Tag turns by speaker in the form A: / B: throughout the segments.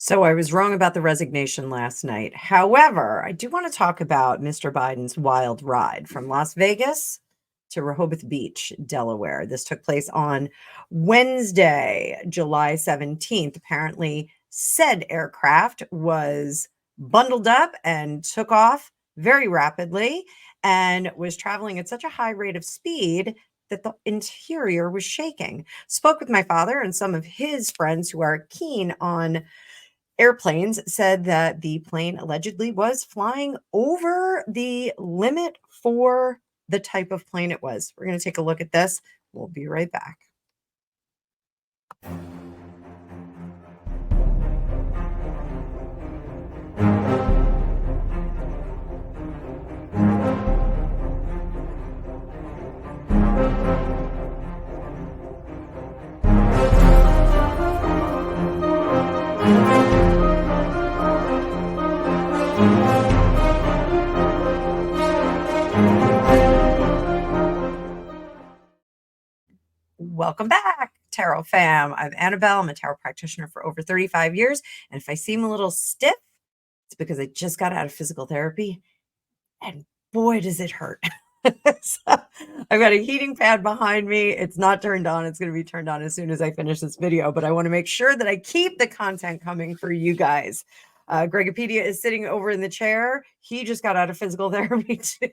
A: So I was wrong about the resignation last night. However, I do want to talk about Mr. Biden's wild ride from Las Vegas to Rehoboth Beach, Delaware. This took place on Wednesday, July 17th. Apparently, said aircraft was bundled up and took off very rapidly and was traveling at such a high rate of speed that the interior was shaking. Spoke with my father and some of his friends who are keen on airplanes, said that the plane allegedly was flying over the limit for the type of plane it was. We're going to take a look at this. We'll be right back. Welcome back, Tarot fam. I'm Annabelle. I'm a tarot practitioner for over 35 years. And if I seem a little stiff, it's because I just got out of physical therapy. And boy, does it hurt. So, I've got a heating pad behind me. It's not turned on. It's going to be turned on as soon as I finish this video, but I want to make sure that I keep the content coming for you guys. Gregopedia is sitting over in the chair. He just got out of physical therapy too.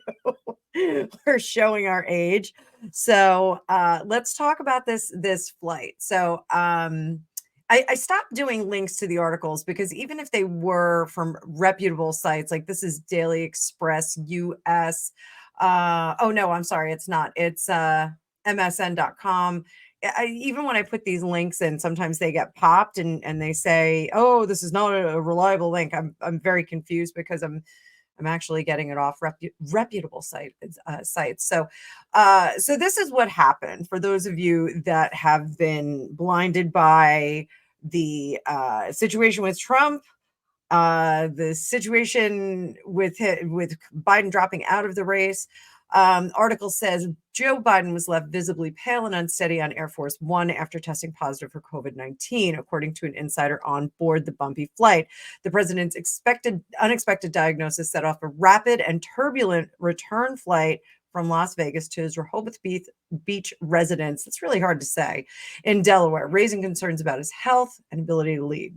A: We're showing our age. So let's talk about this flight. So I stopped doing links to the articles because even if they were from reputable sites, like this is Daily Express US. Oh no, I'm sorry, it's not. It's msn.com. Even when I put these links in, sometimes they get popped and they say, "Oh, this is not a reliable link." I'm very confused because I'm actually getting it off reputable sites. So this is what happened for those of you that have been blinded by the situation with Trump, the situation with Biden dropping out of the race. Article says Joe Biden was left visibly pale and unsteady on Air Force One after testing positive for COVID-19, according to an insider on board the bumpy flight. The president's unexpected diagnosis set off a rapid and turbulent return flight from Las Vegas to his Rehoboth Beach residence. It's really hard to say, in Delaware, raising concerns about his health and ability to lead.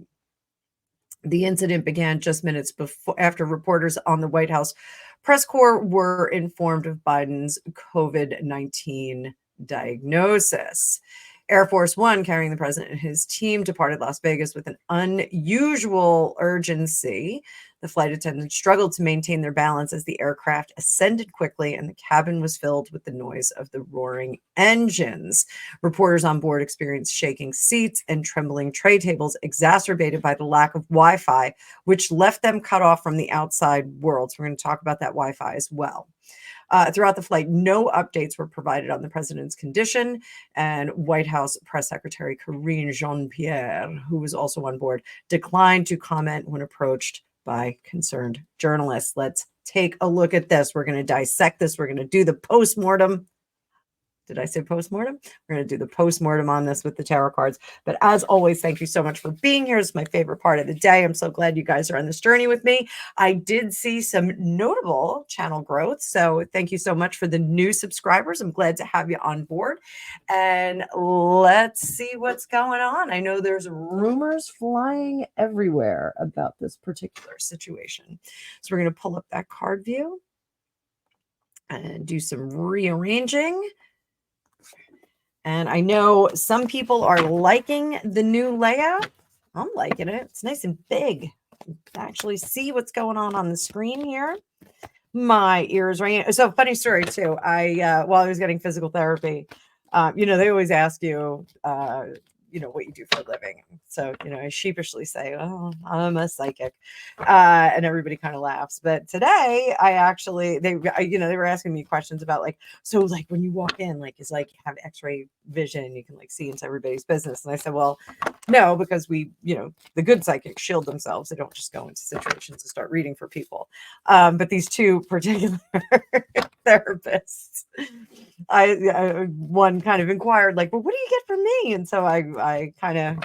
A: The incident began just minutes after reporters on the White House press corps were informed of Biden's COVID-19 diagnosis. Air Force One, carrying the president and his team, departed Las Vegas with an unusual urgency. The flight attendants struggled to maintain their balance as the aircraft ascended quickly and the cabin was filled with the noise of the roaring engines. Reporters on board experienced shaking seats and trembling tray tables, exacerbated by the lack of Wi-Fi, which left them cut off from the outside world. So we're going to talk about that Wi-Fi as well. Throughout the flight, no updates were provided on the president's condition, and White House Press Secretary Karine Jean-Pierre, who was also on board, declined to comment when approached by concerned journalists. Let's take a look at this. We're going to dissect this. We're going to do the postmortem. Did I say postmortem? We're going to do the postmortem on this with the tarot cards. But as always, thank you so much for being here. It's my favorite part of the day. I'm so glad you guys are on this journey with me. I did see some notable channel growth. So thank you so much for the new subscribers. I'm glad to have you on board. And let's see what's going on. I know there's rumors flying everywhere about this particular situation. So we're going to pull up that card view and do some rearranging. And I know some people are liking the new layout. I'm liking it. It's nice and big. Actually see what's going on the screen here. My ears ringing. So funny story too. While I was getting physical therapy, they always ask you, what you do for a living. So, I sheepishly say, "Oh, I'm a psychic," and everybody kind of laughs. But today, they were asking me questions about so when you walk in, is you have X-ray vision, you can see into everybody's business. And I said, well, no, because we, the good psychics shield themselves. They don't just go into situations and start reading for people. But these two particular therapists, one kind of inquired, well, what do you get from me? And so I kind of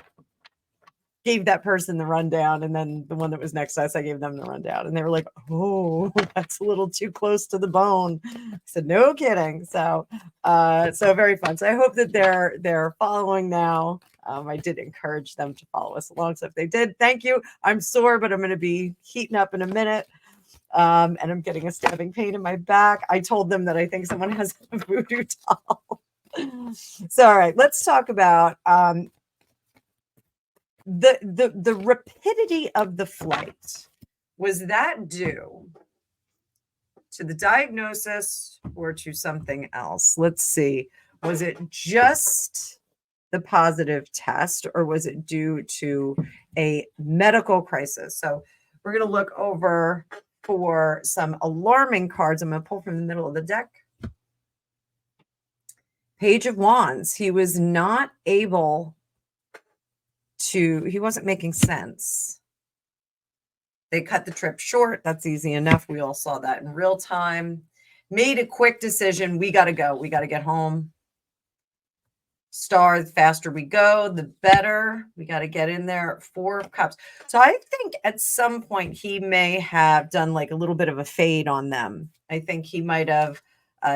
A: gave that person the rundown, and then the one that was next to us, I gave them the rundown, and they were like, "Oh, that's a little too close to the bone." I said, "No kidding." So, so very fun. So I hope that they're following now. I did encourage them to follow us along. So if they did, thank you. I'm sore, but I'm going to be heating up in a minute. And I'm getting a stabbing pain in my back. I told them that I think someone has a voodoo doll. So, all right, let's talk about the rapidity of the flight. Was that due to the diagnosis or to something else? Let's see. Was it just the positive test, or was it due to a medical crisis? So we're going to look over for some alarming cards. I'm going to pull from the middle of the deck. Page of Wands. He was not able to, he wasn't making sense. They cut the trip short. That's easy enough. We all saw that in real time. Made a quick decision. We got to go. We got to get home. Star, the faster we go, the better. We got to get in there. 4 of Cups. So I think at some point he may have done like a little bit of a fade on them. I think he might have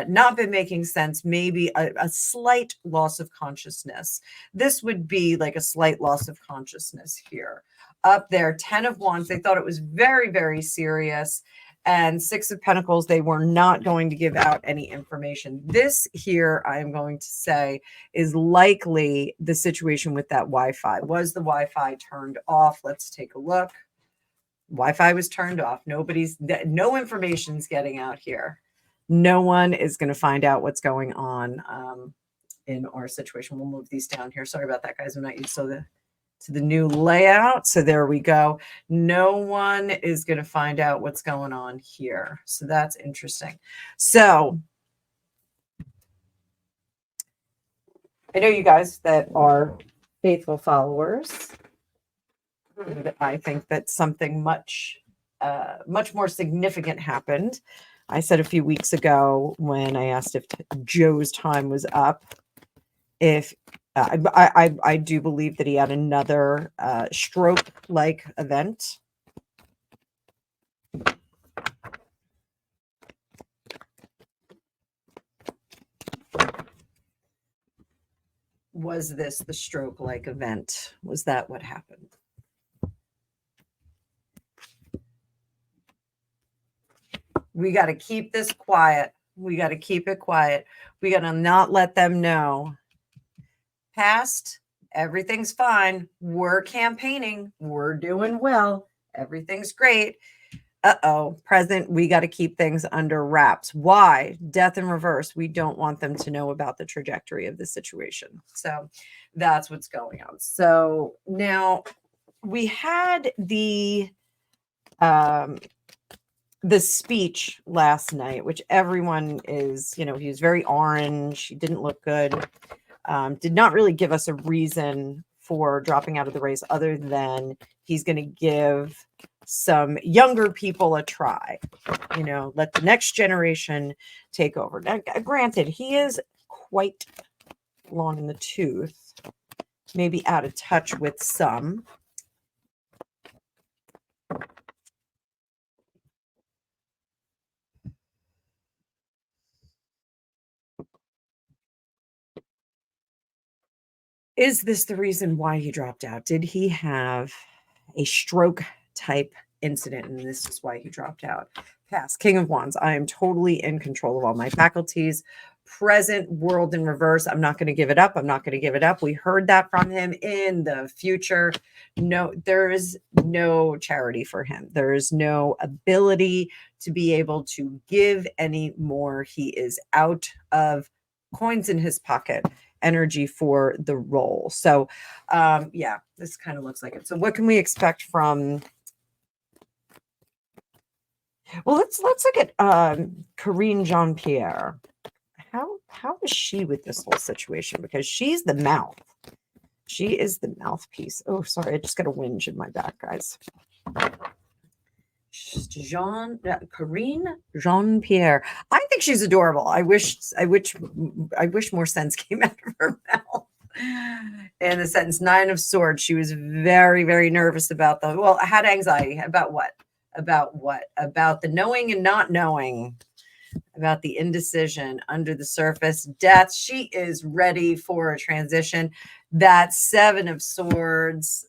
A: not been making sense. Maybe a slight loss of consciousness. This would be like a slight loss of consciousness here. Up there, 10 of Wands. They thought it was very, very serious. And 6 of Pentacles, they were not going to give out any information. This here, I am going to say, is likely the situation with that Wi-Fi. Was the Wi-Fi turned off? Let's take a look. Wi-Fi was turned off. No information's getting out here. No one is going to find out what's going on in our situation. We'll move these down here. Sorry about that, guys. I'm not used to the new layout. So there we go. No one is going to find out what's going on here. So that's interesting. So I know you guys that are faithful followers. I think that something much more significant happened. I said a few weeks ago when I asked if Joe's time was up, if I do believe that he had another stroke-like event. Was this the stroke-like event? Was that what happened? We got to keep this quiet. We got to keep it quiet. We got to not let them know. Past, everything's fine. We're campaigning. We're doing well. Everything's great. Uh-oh, present, we got to keep things under wraps. Why? Death in reverse. We don't want them to know about the trajectory of the situation. So that's what's going on. So now we had the speech last night, which everyone is, he was very orange. He didn't look good. Did not really give us a reason for dropping out of the race other than he's going to give some younger people a try, let the next generation take over. Now, granted, he is quite long in the tooth, maybe out of touch with some. Is this the reason why he dropped out? Did he have a stroke type incident, and this is why he dropped out? Past, King of Wands. I am totally in control of all my faculties. Present, world in reverse. I'm not going to give it up. I'm not going to give it up. We heard that from him. In the future, no, there is no charity for him. There is no ability to be able to give any more. He is out of coins in his pocket, energy for the role. So yeah, this kind of looks like it. So what can we expect from, well, let's look at Corinne Jean-Pierre. How is she with this whole situation? Because she's the mouth. She is the mouthpiece. Oh, sorry, I just got a whinge in my back, guys. Corinne Jean-Pierre. I think she's adorable. I wish more sense came out of her mouth. And the sentence, 9 of Swords. She was very, very nervous about well, I had anxiety. About what? About what? About the knowing and not knowing, about the indecision. Under the surface, Death. She is ready for a transition. That 7 of Swords,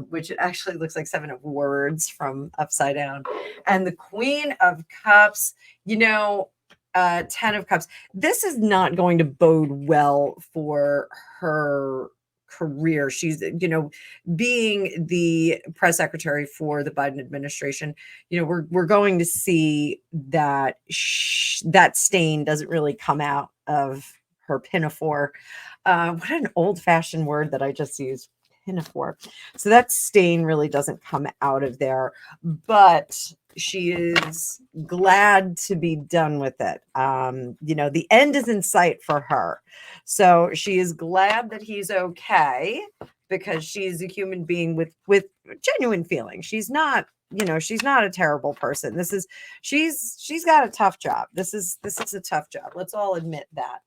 A: which it actually looks like 7 of Words from upside down. And the Queen of Cups, 10 of Cups. This is not going to bode well for her career. She's, being the press secretary for the Biden administration, we're going to see that that stain doesn't really come out of her pinafore. What an old-fashioned word that I just used, pinafore. So that stain really doesn't come out of there, but she is glad to be done with it. The end is in sight for her. So she is glad that he's okay, because she's a human being with genuine feelings. She's not, she's not a terrible person. She's got a tough job. This is a tough job. Let's all admit that.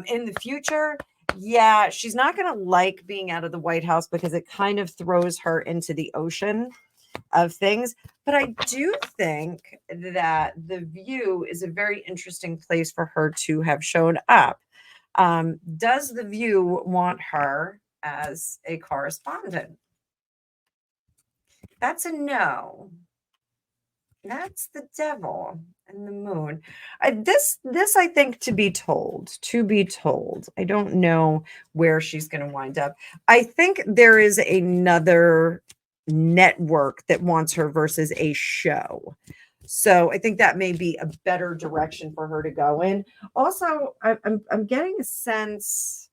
A: In the future, yeah, she's not going to like being out of the White House, because it kind of throws her into the ocean of things. But I do think that the View is a very interesting place for her to have shown up. Does the View want her as a correspondent? That's a no. That's the Devil and the Moon. This I think to be told. I don't know where she's going to wind up. I think there is another network that wants her versus a show. So I think that may be a better direction for her to go in. Also, I'm getting a sense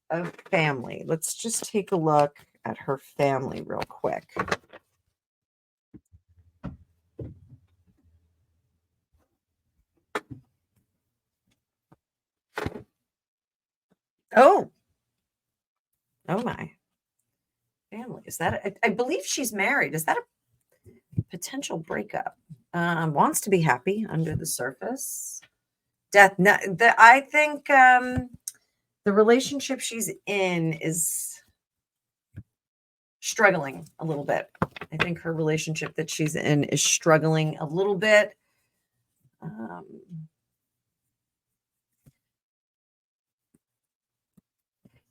A: of family. Let's just take a look at her family real quick. Oh my. Family. Is that I believe she's married. Is that a potential breakup? Wants to be happy under the surface. Death. No, I think the relationship she's in is struggling a little bit. I think her relationship that she's in is struggling a little bit.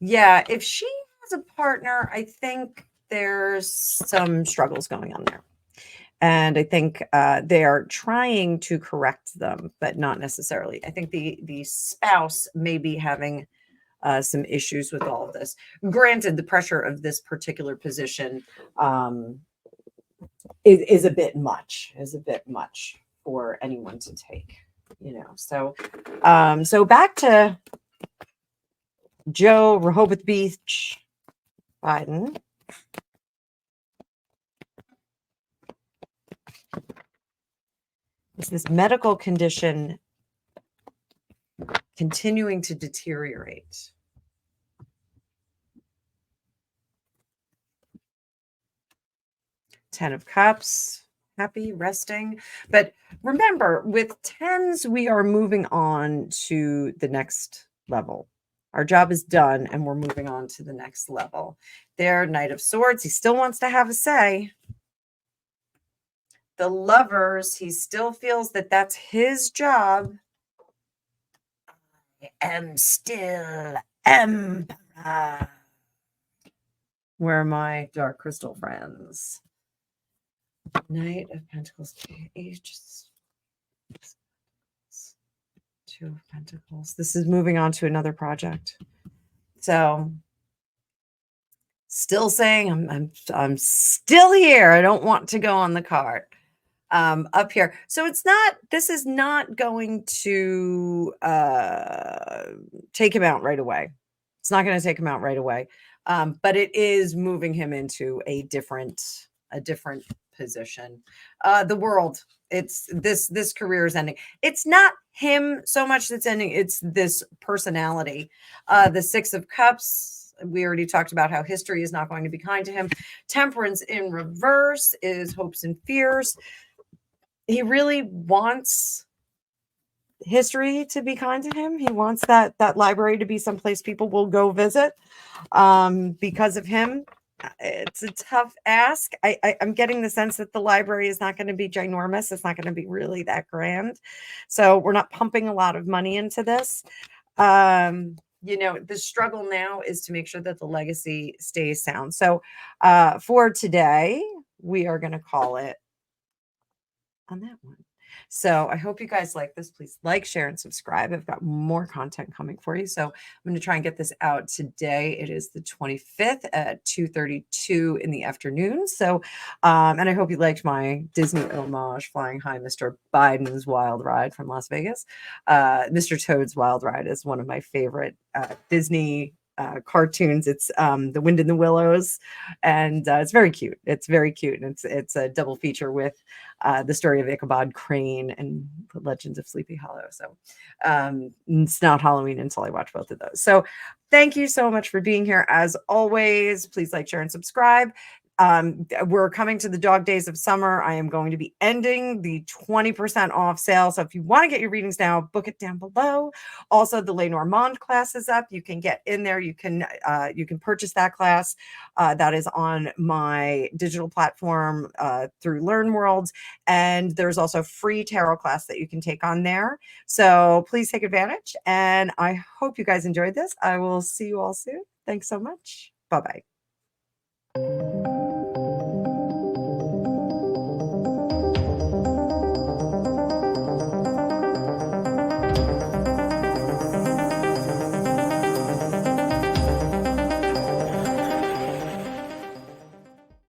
A: Yeah, if she has a partner, I think there's some struggles going on there. And I think they are trying to correct them, but not necessarily. I think the spouse may be having some issues with all of this. Granted, the pressure of this particular position is a bit much. For anyone to take. So back to Joe Rehoboth Beach Biden. Is this medical condition continuing to deteriorate? Ten of Cups, happy, resting. But remember, with tens, we are moving on to the next level. Our job is done, and we're moving on to the next level. There, Knight of Swords, he still wants to have a say. The Lovers, he still feels that that's his job. I am still Emperor. Where are my dark crystal friends? Knight of Pentacles, Ages, 2 of Pentacles. This is moving on to another project. So still saying I'm still here. I don't want to go on the cart. Up here. So this is not going to take him out right away. It's not going to take him out right away. But it is moving him into a different position. The World, it's this career is ending. It's not him so much that's ending, it's this personality. The 6 of Cups, we already talked about how history is not going to be kind to him. Temperance in reverse is hopes and fears. He really wants history to be kind to him. He wants that library to be someplace people will go visit because of him. It's a tough ask. I'm getting the sense that the library is not going to be ginormous. It's not going to be really that grand. So we're not pumping a lot of money into this. The struggle now is to make sure that the legacy stays sound. So for today, we are going to call it on that one. So I hope you guys like this. Please like, share, and subscribe. I've got more content coming for you. So I'm going to try and get this out today. It is the 25th at 2:32 in the afternoon. So, and I hope you liked my Disney homage, Flying High, Mr. Biden's Wild Ride from Las Vegas. Mr. Toad's Wild Ride is one of my favorite Disney cartoons. It's The Wind in the Willows, and it's very cute. It's very cute, and it's a double feature with the story of Ichabod Crane and the Legends of Sleepy Hollow. So it's not Halloween until I watch both of those. So thank you so much for being here. As always, please like, share, and subscribe. We're coming to the dog days of summer. I am going to be ending the 20% off sale. So if you want to get your readings now, book it down below. Also, the Lenormand class is up. You can get in there. You can purchase that class. That is on my digital platform through Learn Worlds. And there's also a free tarot class that you can take on there. So please take advantage. And I hope you guys enjoyed this. I will see you all soon. Thanks so much. Bye-bye.